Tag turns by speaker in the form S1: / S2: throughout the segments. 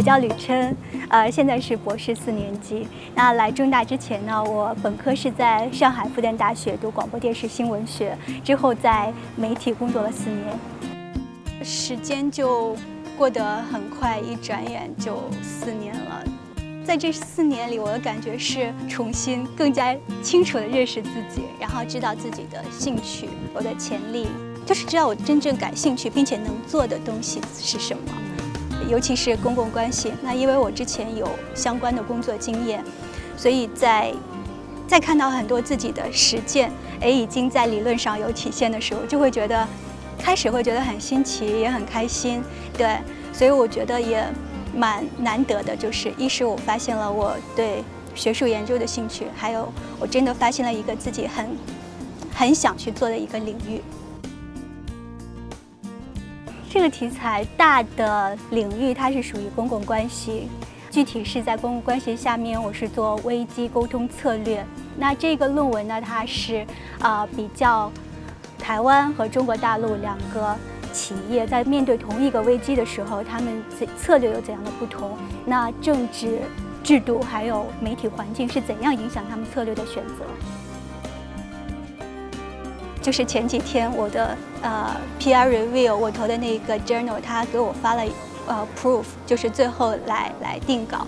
S1: 叫吕琛，现在是博士4年级。那来中大之前呢，我本科是在上海复旦大学读广播电视新闻学，之后在媒体工作了4年。时间就过得很快，一转眼就4年了。在这4年里，我的感觉是重新更加清楚地认识自己，然后知道自己的兴趣、我的潜力，就是知道我真正感兴趣并且能做的东西是什么。尤其是公共关系，那因为我之前有相关的工作经验，所以在看到很多自己的实践，已经在理论上有体现的时候，就会觉得开始会觉得很新奇，也很开心，对，所以我觉得也蛮难得的，就是一是我发现了我对学术研究的兴趣，还有我真的发现了一个自己很想去做的一个领域。这个题材大的领域它是属于公共关系，具体是在公共关系下面，我是做危机沟通策略。那这个论文呢，它是比较台湾和中国大陆2个企业在面对同一个危机的时候，他们策略有怎样的不同？那政治制度还有媒体环境是怎样影响他们策略的选择？就是前几天我的PR review 我投的那个 journal， 他给我发了proof， 就是最后来定稿。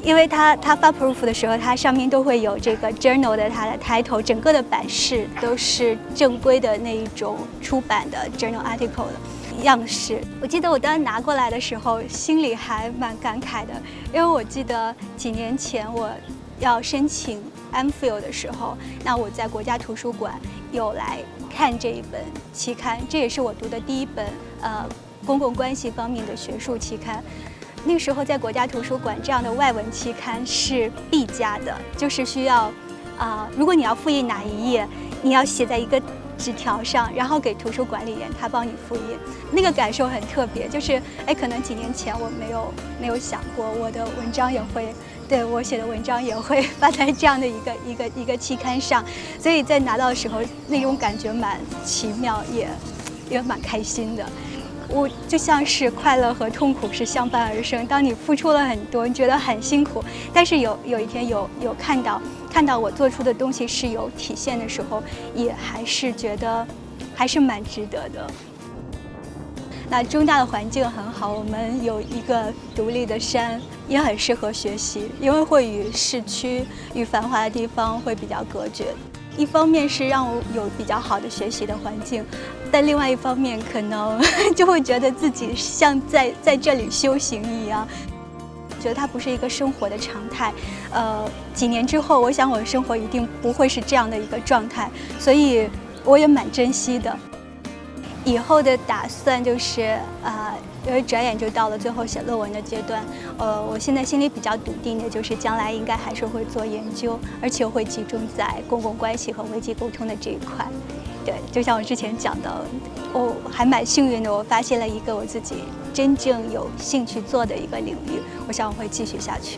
S1: 因为他发 proof 的时候，它上面都会有这个 journal 的它的 title， 整个的版式都是正规的那一种出版的 journal article 的样式。我记得我当时拿过来的时候，心里还蛮感慨的，因为我记得几年前我要申请 MPhil 的时候，那我在国家图书馆有来看这一本期刊，这也是我读的第1本公共关系方面的学术期刊。那个时候在国家图书馆，这样的外文期刊是必加的，就是需要如果你要复印哪一页，你要写在一个纸条上，然后给图书管理员他帮你复印。那个感受很特别，就是可能几年前我没有想过我的文章也会。对，我写的文章也会发在这样的一个期刊上，所以在拿到的时候，那种感觉蛮奇妙，也蛮开心的。我就像是快乐和痛苦是相伴而生，当你付出了很多，你觉得很辛苦，但是有一天有看到我做出的东西是有体现的时候，也还是觉得还是蛮值得的。那中大的环境很好，我们有一个独立的山，也很适合学习，因为会与市区与繁华的地方会比较隔绝。一方面是让我有比较好的学习的环境，但另外一方面可能就会觉得自己像在这里修行一样，觉得它不是一个生活的常态。几年之后，我想我的生活一定不会是这样的一个状态，所以我也蛮珍惜的。以后的打算就是因为转眼就到了最后写论文的阶段，我现在心里比较笃定的就是将来应该还是会做研究，而且会集中在公共关系和危机沟通的这一块。对，就像我之前讲的，我还蛮幸运的，我发现了一个我自己真正有兴趣做的一个领域，我想我会继续下去。